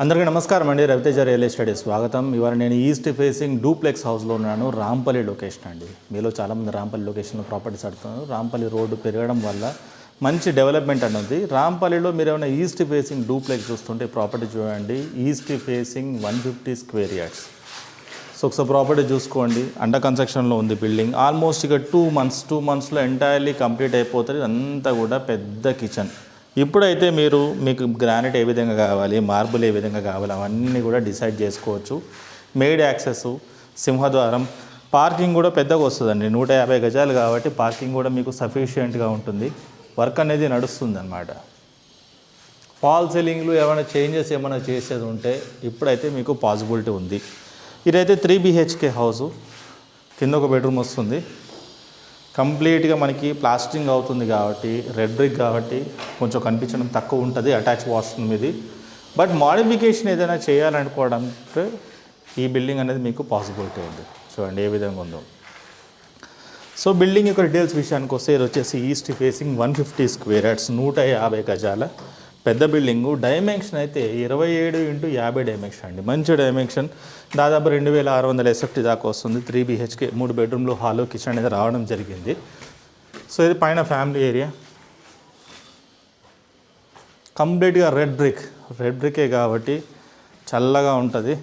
అందరికీ నమస్కారం అండి. రవితేజ రియల్ ఎస్టేట్ స్వాగతం. ఇవాళ నేను ఈస్ట్ ఫేసింగ్ డూప్లెక్స్ హౌస్లో ఉన్నాను. రాంపల్లి లొకేషన్ అండి. మీలో చాలామంది రాంపల్లి లొకేషన్లో ప్రాపర్టీస్ అడుగుతున్నారు. రాంపల్లి రోడ్డు పెరగడం వల్ల మంచి డెవలప్మెంట్ అన్నది. రాంపల్లిలో మీరు ఏమైనా ఈస్ట్ ఫేసింగ్ డూప్లెక్స్ చూస్తుంటే ప్రాపర్టీ చూడండి. East facing 150 square yards. So ఒకసారి ప్రాపర్టీ చూసుకోండి. అండర్ కన్స్ట్రక్షన్లో ఉంది బిల్డింగ్. ఆల్మోస్ట్ ఇక 2 మంత్స్లో ఎంటైర్లీ కంప్లీట్ అయిపోతుంది. అంతా కూడా పెద్ద కిచెన్. ఇప్పుడైతే మీకు గ్రానైట్ ఏ విధంగా కావాలి, మార్బుల్ ఏ విధంగా కావాలి, అవన్నీ కూడా డిసైడ్ చేసుకోవచ్చు. మెయిడ్ యాక్సెస్, సింహద్వారం, పార్కింగ్ కూడా పెద్దగా వస్తుందండి. 150 గజాలు కాబట్టి పార్కింగ్ కూడా మీకు సఫిషియెంట్గా ఉంటుంది. వర్క్ అనేది నడుస్తుంది అన్నమాట. ఫాల్ సీలింగ్లు ఏమైనా చేంజెస్ ఏమైనా చేసేది ఉంటే ఇప్పుడైతే మీకు పాసిబిలిటీ ఉంది. ఇదైతే 3 BHK హౌసు. కింద ఒక బెడ్రూమ్ వస్తుంది. కంప్లీట్గా మనకి ప్లాస్టరింగ్ అవుతుంది కాబట్టి, రెడ్ బ్రిక్ కాబట్టి కొంచెం కనిపించడం తక్కువ ఉంటుంది. అటాచ్ వాష్రూమ్ ఇది. బట్ మోడిఫికేషన్ ఏదైనా చేయాలనుకోవడానికి ఈ బిల్డింగ్ అనేది మీకు పాసిబిలిటీ ఉంది. చూడండి ఏ విధంగా ఉందో. సో బిల్డింగ్ యొక్క డీటెయిల్స్ విషయానికి వస్తే ఇది వచ్చేసి ఈస్ట్ ఫేసింగ్ 150 స్క్వేర్ యార్డ్స్, 150 గజాల పెద్ద బిల్డింగు. డైమెన్షన్ అయితే 27x50 డైమెన్షన్ అండి. మంచి డైమెన్షన్. దాదాపు 2600 SFT దాకా వస్తుంది. 3 BHK 3 బెడ్రూమ్లు, హాలు, కిచెన్ అనేది రావడం జరిగింది. సో ఇది పైన ఫ్యామిలీ ఏరియా. కంప్లీట్గా రెడ్ బ్రికే కాబట్టి చల్లగా ఉంటుంది.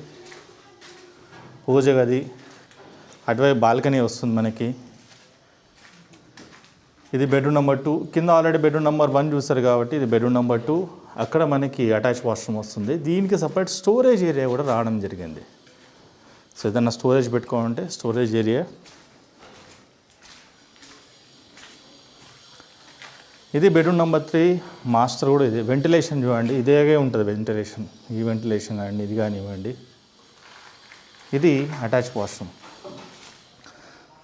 పూజ గది, అటువైపు బాల్కనీ వస్తుంది మనకి. ఇది బెడ్రూమ్ నెంబర్ 2. కింద ఆల్రెడీ బెడ్రూమ్ నెంబర్ 1 చూస్తారు కాబట్టి ఇది బెడ్రూమ్ నెంబర్ 2. అక్కడ మనకి అటాచ్ వాష్రూమ్ వస్తుంది. దీనికి సపరేట్ స్టోరేజ్ ఏరియా కూడా రావడం జరిగింది. సో ఏదన్నా స్టోరేజ్ పెట్టుకోవాలంటే స్టోరేజ్ ఏరియా. ఇది బెడ్రూమ్ నెంబర్ 3. మాస్టర్ కూడా ఇది. వెంటిలేషన్ చూడండి, ఇదే ఉంటుంది వెంటిలేషన్. ఈ వెంటిలేషన్ కానీ ఇది కానివ్వండి. ఇది అటాచ్ వాష్రూమ్.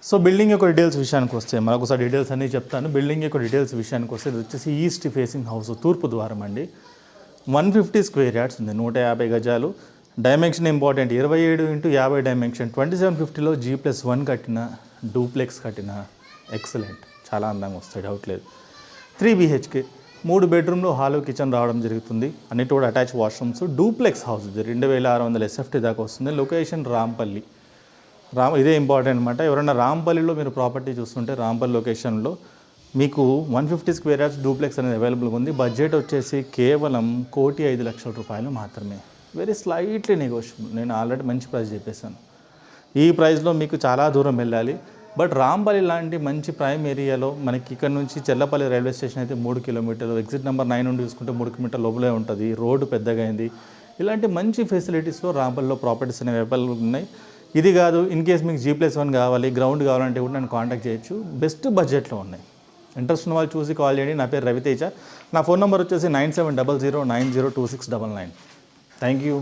సో బిల్డింగ్ యొక్క డీటెయిల్స్ విషయానికి వస్తే మరొకసారి డీటెయిల్స్ అన్నీ చెప్తాను. బిల్డింగ్ యొక్క డీటెయిల్స్ విషయానికి వస్తే ఇది వచ్చేసి ఈస్ట్ ఫేసింగ్ హౌస్, తూర్పు ద్వారం అండి. 150 స్క్వేర్ యార్డ్స్ ఉంది, 150 గజాలు. Dimension important, 27x50 dimension. 2750లో G+1 కట్టిన, డూప్లెక్స్ కట్టిన ఎక్సలెంట్, చాలా అందంగా వస్తాయి, డౌట్ లేదు. 3 BHK 3 బెడ్రూమ్లు, హాలు, కిచెన్ రావడం జరుగుతుంది. అన్నిటి కూడా అటాచ్ వాష్రూమ్స్. డూప్లెక్స్ హౌస్ ఇది. 2600 SFT దాకా వస్తుంది. లొకేషన్ రాంపల్లి. ఇదే ఇంపార్టెంట్ అనమాట. ఎవరైనా రాంపల్లిలో మీరు ప్రాపర్టీ చూస్తుంటే రాంపల్లి లొకేషన్లో మీకు 150 స్క్వేర్ యార్డ్స్ డూప్లెక్స్ అనేది అవైలబుల్గా ఉంది. బడ్జెట్ వచ్చేసి కేవలం 1,05,00,000 రూపాయలు మాత్రమే. Very slightly negotiable. నేను ఆల్రెడీ మంచి ప్రైస్ చెప్పేశాను. ఈ ప్రైస్లో మీకు చాలా దూరం వెళ్ళాలి. బట్ రాంపల్లి లాంటి మంచి ప్రైమ్ ఏరియాలో మనకి ఇక్కడ నుంచి చెల్లపల్లి రైల్వే స్టేషన్ అయితే 3 కిలోమీటర్లు, ఎగ్జిట్ నెంబర్ 9 నుండి చూసుకుంటే 3 కిలోమీటర్ల లోపలే ఉంటుంది. రోడ్డు పెద్దగా అయింది. ఇలాంటి మంచి ఫెసిలిటీస్లో రాంపల్లిలో ప్రాపర్టీస్ అనేవి అవైలబుల్ ఉన్నాయి. ఇది కాదు, ఇన్ కేస్ మీకు G+1 కావాలి, గ్రౌండ్ కావాలంటే కూడా నన్ను కాంటాక్ట్ చేయొచ్చు. బెస్ట్ బడ్జెట్లో ఉన్నాయి. ఇంట్రెస్ట్ ఉన్న వాళ్ళు చూసి కాల్ చేయండి. నా పేరు రవితేజ. నా ఫోన్ నెంబర్ వచ్చేసి 9700902699. Thank you.